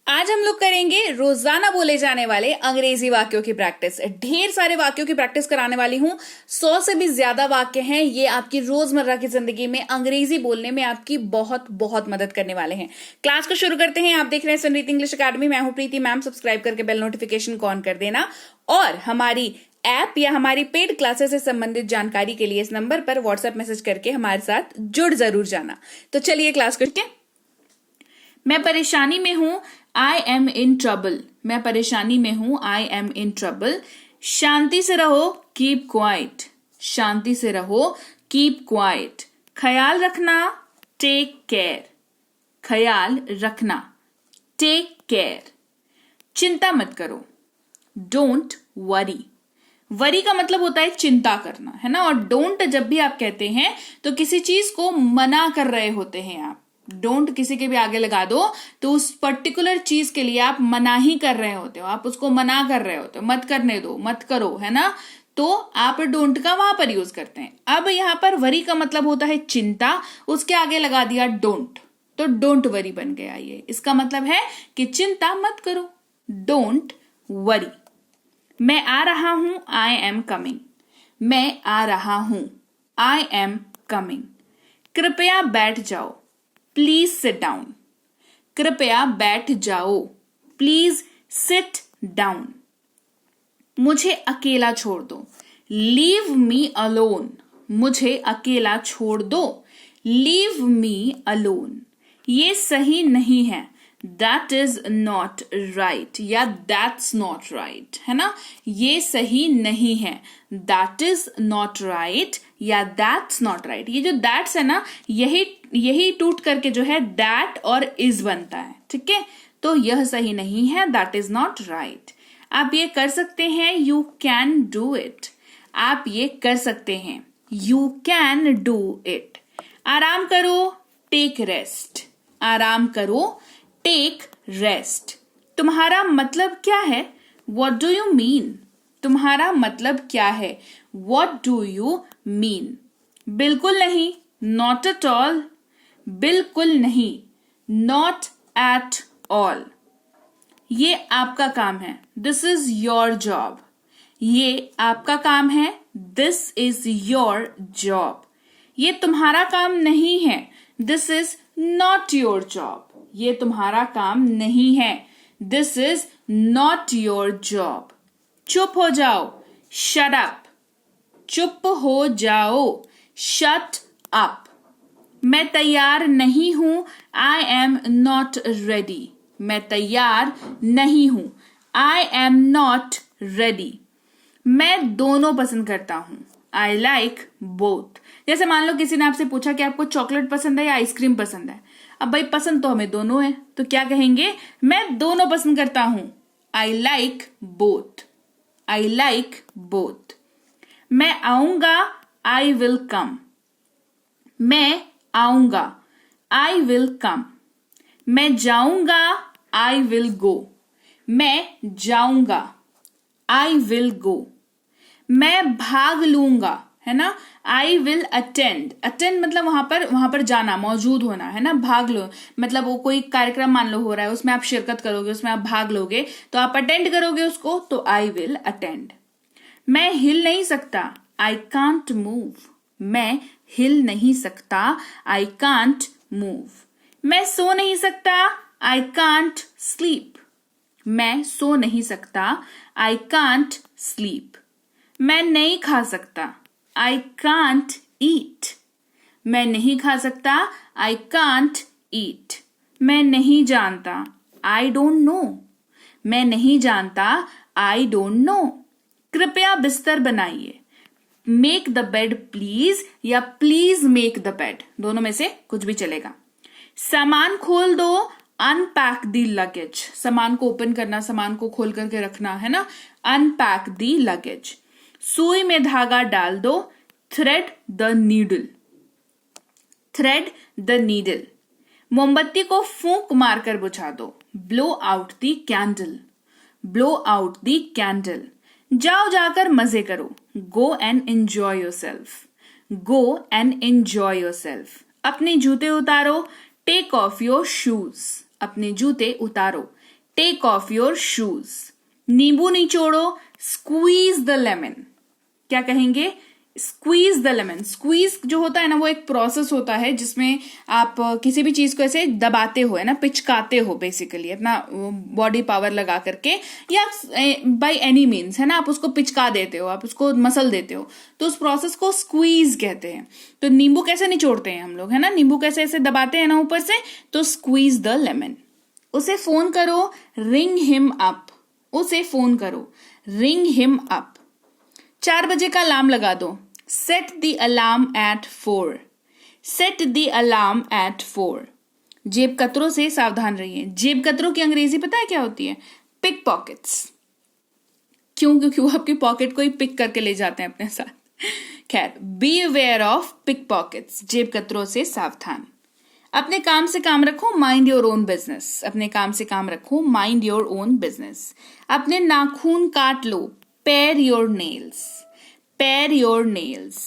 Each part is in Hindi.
आज हम लोग करेंगे रोजाना बोले जाने वाले अंग्रेजी वाक्यों की प्रैक्टिस। ढेर सारे वाक्यों की प्रैक्टिस कराने वाली हूं। 100 से भी ज्यादा वाक्य हैं। ये आपकी रोजमर्रा की जिंदगी में अंग्रेजी बोलने में आपकी बहुत बहुत मदद करने वाले हैं। क्लास को शुरू करते हैं। आप देख रहे हैं संरीत इंग्लिश अकेडमी। मैं हूं प्रीति मैम। सब्सक्राइब करके बेल नोटिफिकेशन को ऑन कर देना और हमारी ऐप या हमारी पेड क्लासेस से संबंधित जानकारी के लिए इस नंबर पर व्हाट्सएप मैसेज करके हमारे साथ जुड़ जरूर जाना। तो चलिए क्लास को। मैं परेशानी में हूं, आई एम इन ट्रबल। मैं परेशानी में हूं, आई एम इन ट्रबल। शांति से रहो, कीप क्वाइट। शांति से रहो, कीप क्वाइट। ख्याल रखना, टेक केयर। ख्याल रखना, टेक केयर। चिंता मत करो, डोंट वरी। वरी का मतलब होता है चिंता करना, है ना। और डोंट जब भी आप कहते हैं तो किसी चीज को मना कर रहे होते हैं आप। डोंट किसी के भी आगे लगा दो तो उस पर्टिकुलर चीज के लिए आप मना ही कर रहे होते हो, आप उसको मना कर रहे होते हो, मत करने दो, मत करो, है ना। तो आप डोंट का वहां पर यूज करते हैं। अब यहां पर वरी का मतलब होता है चिंता, उसके आगे लगा दिया डोंट, तो डोंट वरी बन गया। ये इसका मतलब है कि चिंता मत करो, डोंट वरी। मैं आ रहा हूं, आई एम कमिंग। मैं आ रहा हूं, आई एम कमिंग। कृपया बैठ जाओ, प्लीज सिट डाउन। कृपया बैठ जाओ, प्लीज सिट डाउन। मुझे अकेला छोड़ दो, लीव मी अलोन। मुझे अकेला छोड़ दो, लीव मी अलोन। ये सही नहीं है, दैट इज नॉट राइट या दैट्स नॉट राइट, है ना। ये सही नहीं है, दैट इज नॉट राइट या दैट्स नॉट राइट। ये जो दैट्स है ना, यही टूट करके जो है दैट और इज बनता है, ठीक है। तो यह सही नहीं है, दैट इज नॉट राइट। आप ये कर सकते हैं, यू कैन डू इट। आप ये कर सकते हैं, यू कैन डू इट। आराम करो, टेक रेस्ट। आराम करो, टेक रेस्ट। तुम्हारा मतलब क्या है, वॉट डू यू मीन। तुम्हारा मतलब क्या है, वॉट डू यू मीन। बिल्कुल नहीं, नॉट एट ऑल। बिल्कुल नहीं, नॉट एट ऑल। ये आपका काम है, दिस इज योर जॉब। ये आपका काम है, दिस इज योर जॉब। ये तुम्हारा काम नहीं है, this is not your job. ये तुम्हारा काम नहीं है, this is not your job. चुप हो जाओ, शट अप। चुप हो जाओ, शट अप। मैं तैयार नहीं हूं, आई एम नॉट रेडी। मैं तैयार नहीं हूं, आई एम नॉट रेडी। मैं दोनों पसंद करता हूं, आई लाइक बोथ। जैसे मान लो किसी ने आपसे पूछा कि आपको चॉकलेट पसंद है या आइसक्रीम पसंद है। अब भाई पसंद तो हमें दोनों है, तो क्या कहेंगे, मैं दोनों पसंद करता हूं, I like both. I like both. मैं आऊंगा, आई विल कम। मैं आऊंगा, आई विल कम। मैं जाऊंगा, आई विल गो। मैं जाऊंगा, आई विल गो। मैं भाग लूंगा, है ना, आई विल अटेंड। अटेंड मतलब वहां पर जाना, मौजूद होना, है ना। भाग लो मतलब वो कोई कार्यक्रम मान लो हो रहा है, उसमें आप शिरकत करोगे, उसमें आप भाग लोगे, तो आप अटेंड करोगे उसको, तो आई विल अटेंड। मैं हिल नहीं सकता, आई कांट मूव। मैं हिल नहीं सकता, आई कांट मूव। मैं सो नहीं सकता, आई कांट स्लीप। मैं सो नहीं सकता, आई कांट स्लीप। मैं नहीं खा सकता, आई कांट ईट। मैं नहीं खा सकता, आई कांट ईट। मैं नहीं जानता, आई डोंट नो। मैं नहीं जानता, आई डोंट नो। कृपया बिस्तर बनाइए, मेक द बेड प्लीज या प्लीज मेक द बेड, दोनों में से कुछ भी चलेगा। सामान खोल दो, अनपैक द लगेज। सामान को ओपन करना, सामान को खोल करके रखना, है ना, अनपैक द लगेज। सुई में धागा डाल दो, thread the needle. Thread the needle. मोमबत्ती को फूंक मारकर बुझा दो, blow out the candle. Blow out the candle. जाओ जाकर मजे करो, go and enjoy yourself. Go and enjoy yourself. अपने जूते उतारो, टेक ऑफ योर शूज। अपने जूते उतारो, टेक ऑफ योर शूज। नींबू निचोड़ो, स्क्वीज द लेमन। क्या कहेंगे? Squeeze the lemon. स्क्वीज जो होता है ना, वो एक प्रोसेस होता है जिसमें आप किसी भी चीज को ऐसे दबाते हो, है ना, पिचकाते हो, बेसिकली अपना बॉडी पावर लगा करके, या बाय एनी मीन्स, है ना, आप उसको पिचका देते हो, आप उसको मसल देते हो, तो उस प्रोसेस को स्क्वीज कहते हैं। तो नींबू कैसे निचोड़ते हैं हम लोग, है ना, नींबू कैसे ऐसे दबाते हैं ना ऊपर से, तो स्क्वीज द लेमन। उसे फोन करो, रिंग हिम अप। उसे फोन करो, रिंग हिम अप। 4 बजे का अलार्म लगा दो, set the alarm eight 4। Set the alarm eight 4। जेब कतरों से सावधान रहिए। जेब कतरों की अंग्रेजी पता है क्या होती है? Pickpockets. क्यों? क्योंकि वो आपकी पॉकेट को ही पिक करके ले जाते हैं अपने साथ। खैर, be aware of pickpockets. जेब कतरों से सावधान। अपने काम से काम रखो, माइंड योर ओन बिजनेस। अपने काम से काम रखो, माइंड योर ओन बिजनेस। अपने नाखून काट लो, pare your nails. Pare your nails.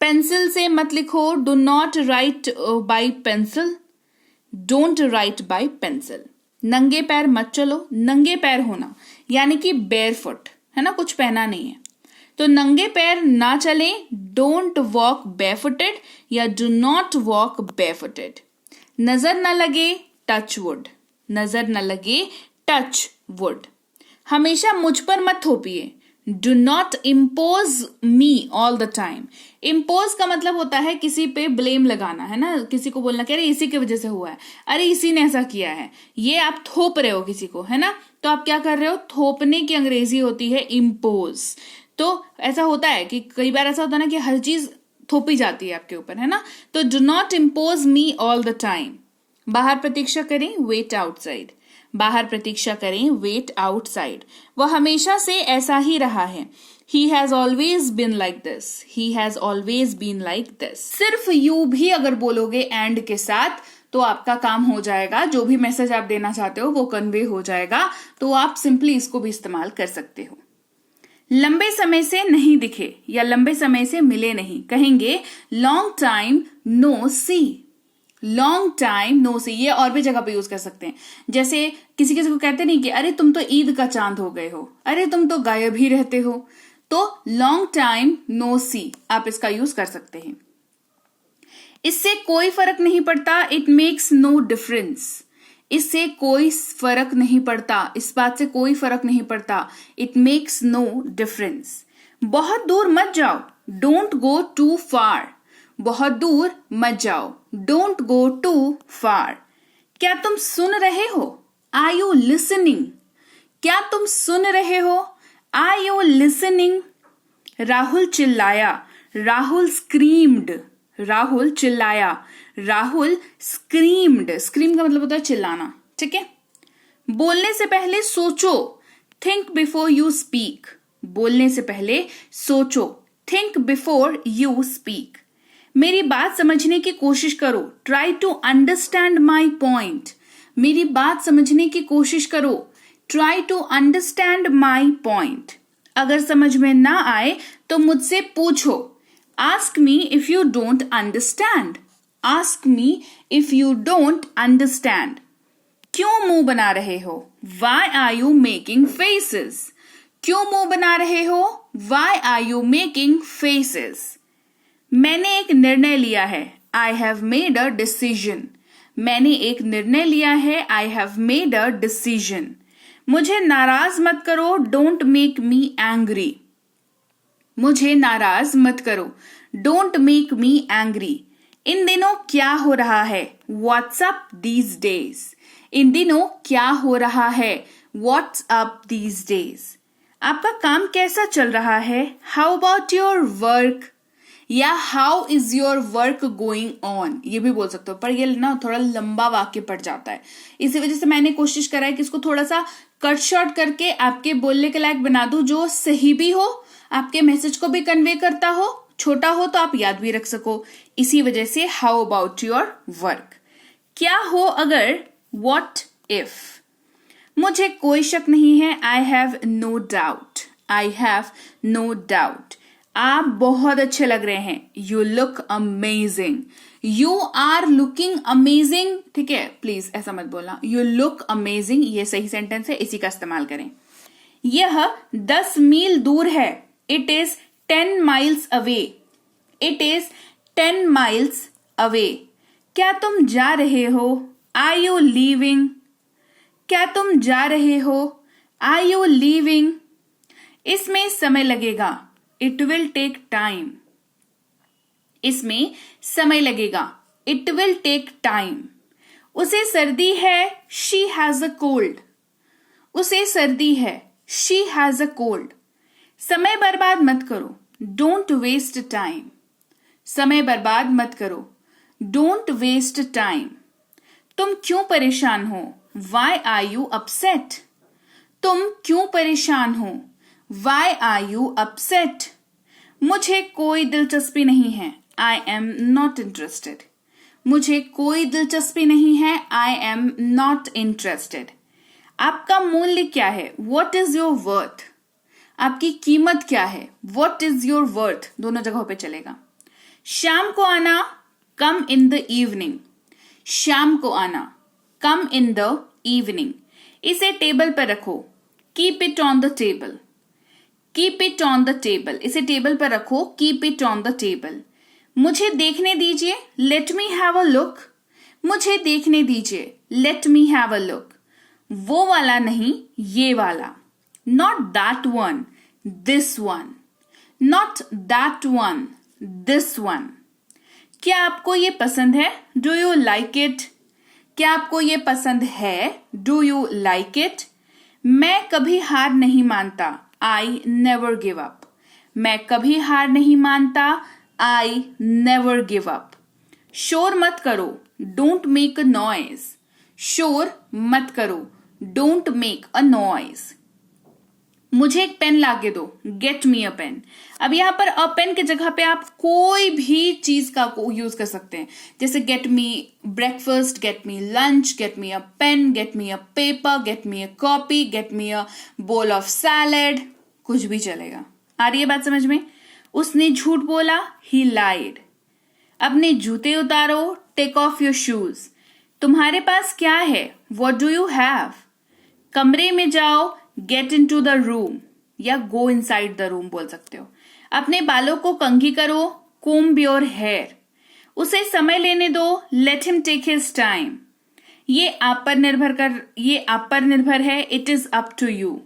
Pencil से मत लिखो, do not write by pencil. Don't write by pencil. नंगे पैर मत चलो। नंगे पैर होना यानी कि बेयरफुट, है ना, कुछ पहना नहीं है, तो नंगे पैर ना चले। डोंट वॉक बेयरफुटेड या डू नॉट वॉक बेयरफुटेड। नजर न लगे, टच वुड। नजर न लगे, टच वुड। हमेशा मुझ पर मत थोपिए। Do not impose me all the time. Impose का मतलब होता है किसी पे ब्लेम लगाना, है ना, किसी को बोलना कि अरे इसी की वजह से हुआ है, अरे इसी ने ऐसा किया है, ये आप थोप रहे हो किसी को, है ना, तो आप क्या कर रहे हो? थोपने की अंग्रेजी होती है इम्पोज। तो ऐसा होता है कि कई बार ऐसा होता है ना कि हर चीज थोपी जाती है आपके ऊपर, है ना, तो do not impose me all the time. बाहर प्रतीक्षा करें, वेट आउटसाइड। बाहर प्रतीक्षा करें, वेट आउटसाइड। वह हमेशा से ऐसा ही रहा है। He has always been like this. He has always been like this. सिर्फ यू भी अगर बोलोगे एंड के साथ तो आपका काम हो जाएगा। जो भी मैसेज आप देना चाहते हो वो कन्वे हो जाएगा, तो आप सिंपली इसको भी इस्तेमाल कर सकते हो। लंबे समय से नहीं दिखे या लंबे समय से मिले नहीं, कहेंगे लॉन्ग टाइम नो सी। लॉन्ग टाइम नो सी, ये और भी जगह पे यूज कर सकते हैं। जैसे किसी किसी को कहते नहीं कि अरे तुम तो ईद का चांद हो गए हो, अरे तुम तो गायब ही रहते हो, तो लॉन्ग टाइम नो सी आप इसका यूज कर सकते हैं। इससे कोई फर्क नहीं पड़ता, इट मेक्स नो डिफरेंस। इससे कोई फर्क नहीं पड़ता, इस बात से कोई फर्क नहीं पड़ता, इट मेक्स नो डिफरेंस। बहुत दूर मत जाओ, डोंट गो टू फार। बहुत दूर मत जाओ, डोंट गो टू फार। क्या तुम सुन रहे हो? Are you listening? क्या तुम सुन रहे हो? Are you listening? राहुल चिल्लाया, राहुल स्क्रीम्ड। राहुल चिल्लाया, राहुल स्क्रीम्ड। स्क्रीम का मतलब होता है चिल्लाना, ठीक है। बोलने से पहले सोचो, थिंक बिफोर यू स्पीक। बोलने से पहले सोचो, थिंक बिफोर यू स्पीक। मेरी बात समझने की कोशिश करो, try to understand my point. मेरी बात समझने की कोशिश करो, try to understand my point. अगर समझ में ना आए तो मुझसे पूछो, ask me if you don't understand. Ask me if you don't understand. क्यों मुंह बना रहे हो? Why are you making faces? क्यों मुंह बना रहे हो? Why are you making faces? मैंने एक निर्णय लिया है, I have made a decision. मैंने एक निर्णय लिया है, I have made a decision. मुझे नाराज मत करो, डोंट मेक मी एंग्री। मुझे नाराज मत करो, डोंट मेक मी एंग्री। इन दिनों क्या हो रहा है? What's up these days. इन दिनों क्या हो रहा है? What's up these days. आपका काम कैसा चल रहा है? How about your work? या how is your work going on, ये भी बोल सकते हो, पर ये ना थोड़ा लंबा वाक्य पड़ जाता है। इसी वजह से मैंने कोशिश करा है कि इसको थोड़ा सा कट शॉर्ट करके आपके बोलने के लायक बना दूं, जो सही भी हो, आपके मैसेज को भी कन्वे करता हो, छोटा हो तो आप याद भी रख सको। इसी वजह से हाउ अबाउट योर वर्क। क्या हो अगर, व्हाट इफ। मुझे कोई शक नहीं है, I have no doubt. I have no doubt. आप बहुत अच्छे लग रहे हैं, you look amazing. You are looking amazing, ठीक है, प्लीज ऐसा मत बोलना, यू लुक अमेजिंग, ये सही सेंटेंस है, इसी का इस्तेमाल करें। यह 10 मील दूर है, it is 10 miles away, it is 10 miles away. क्या तुम जा रहे हो, आर यू लीविंग, क्या तुम जा रहे हो, आर यू लीविंग। इसमें समय लगेगा, इट विल टेक टाइम, इसमें समय लगेगा, इट विल टेक टाइम। उसे सर्दी है, शी हैज अ कोल्ड, उसे सर्दी है, शी हैज अ कोल्ड। समय बर्बाद मत करो, डोंट वेस्ट टाइम, समय बर्बाद मत करो, डोंट वेस्ट टाइम। तुम क्यों परेशान हो, वाई आर यू अपसेट, तुम क्यों परेशान हो, वाई आर यू अपसेट। मुझे कोई दिलचस्पी नहीं है, आई एम नॉट इंटरेस्टेड, मुझे कोई दिलचस्पी नहीं है, आई एम नॉट इंटरेस्टेड। आपका मूल्य क्या है, वॉट इज योर वर्थ, आपकी कीमत क्या है, वॉट इज योर वर्थ, दोनों जगहों पे चलेगा। शाम को आना, कम इन द इवनिंग, शाम को आना, कम इन द इवनिंग। इसे टेबल पर रखो, keep it on the table, keep it on the table, इसे टेबल पर रखो, keep it on the table. मुझे देखने दीजिए, let me have a look, मुझे देखने दीजिए, let me have a look. वो वाला नहीं, ये वाला, not that one, this one, not that one, this one. क्या आपको ये पसंद है, डू यू लाइक इट, क्या आपको ये पसंद है, डू यू लाइक इट। मैं कभी हार नहीं मानता, आई नेवर गिव अप, मैं कभी हार नहीं मानता, आई नेवर गिव अप। शोर मत करो, डोंट मेक अ नॉइज, शोर मत करो, डोंट मेक अ नॉइज। मुझे एक पेन लाके दो, गेट मी अ पेन। अब यहां पर अ पेन की जगह पे आप कोई भी चीज का यूज कर सकते हैं, जैसे get me breakfast, get me lunch, get me a pen, get me a paper, get me a copy, get me a bowl of salad, कुछ भी चलेगा। आ रही है बात समझ में। उसने झूठ बोला, ही लाइड। अपने जूते उतारो, टेक ऑफ योर शूज। तुम्हारे पास क्या है, व्हाट डू यू हैव। कमरे में जाओ, get into the room, या go inside the room बोल सकते हो। अपने बालों को कंघी करो, कोम्ब योर हेयर। उसे समय लेने दो, let him take his time. ये आप पर निर्भर है, it is up to you.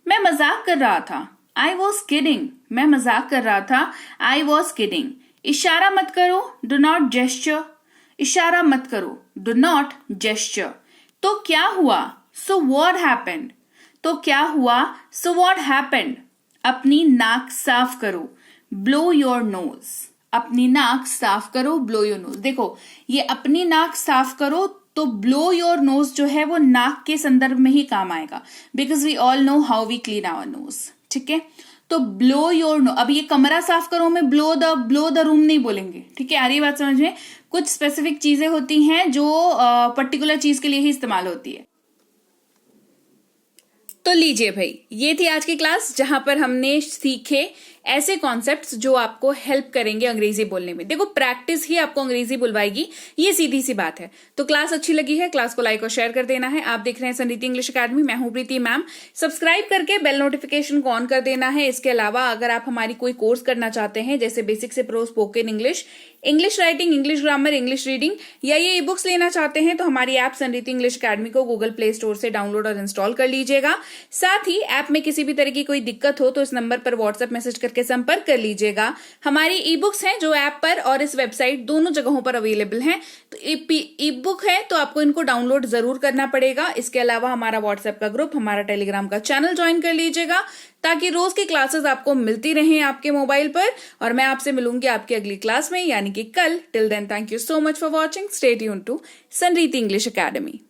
मैं मजाक कर रहा था, आई वॉज किडिंग, मैं मजाक कर रहा था, आई वॉज किडिंग। इशारा मत करो, डू नॉट जेस्चर, इशारा मत करो, डू नॉट जेस्चर। तो क्या हुआ, सो व्हाट हैपेंड, तो क्या हुआ, सो व्हाट हैपेंड। अपनी नाक साफ करो, ब्लो योर नोज, अपनी नाक साफ करो, ब्लो योर नोज। देखो ये अपनी नाक साफ करो, तो ब्लो योर नोज जो है वो नाक के संदर्भ में ही काम आएगा, because we all know how we clean our nose, ठीक है। तो ब्लो योर नोज, अब ये कमरा साफ करो में ब्लो द रूम नहीं बोलेंगे, ठीक है। आ रही है बात समझ में। कुछ स्पेसिफिक चीजें होती हैं जो पर्टिकुलर चीज के लिए ही इस्तेमाल होती है। तो लीजिए भाई, ये थी आज की क्लास जहां पर हमने सीखे ऐसे कॉन्सेप्ट्स जो आपको हेल्प करेंगे अंग्रेजी बोलने में। देखो प्रैक्टिस ही आपको अंग्रेजी बुलवाएगी, ये सीधी सी बात है। तो क्लास अच्छी लगी है, क्लास को लाइक और शेयर कर देना है। आप देख रहे हैं संरीति इंग्लिश अकेडमी, मैं हूं प्रीति मैम। सब्सक्राइब करके बेल नोटिफिकेशन को ऑन कर देना है। इसके अलावा अगर आप हमारी कोई कोर्स करना चाहते हैं, जैसे बेसिक से pro spoken English, English writing, English grammar, English reading, या ये ई बुक्स लेना चाहते हैं, तो हमारी ऐप संरीति इंग्लिश अकेडमी को गूगल प्ले स्टोर से डाउनलोड और इंस्टॉल कर लीजिएगा। साथ ही ऐप में किसी भी तरह की कोई दिक्कत हो तो इस नंबर पर व्हाट्सएप मैसेज करके संपर्क कर लीजिएगा। हमारी ई बुक्स हैं जो ऐप पर और इस वेबसाइट दोनों जगहों पर अवेलेबल हैं। तो ई बुक है तो आपको इनको डाउनलोड जरूर करना पड़ेगा। इसके अलावा हमारा व्हाट्सएप का ग्रुप, हमारा टेलीग्राम का चैनल ज्वाइन कर लीजिएगा, ताकि रोज की क्लासेस आपको मिलती रहें आपके मोबाइल पर। और मैं आपसे मिलूंगी आपकी अगली क्लास में, यानी कि कल। Till then, thank you so much for watching. Stay tuned to Sanriti English academy.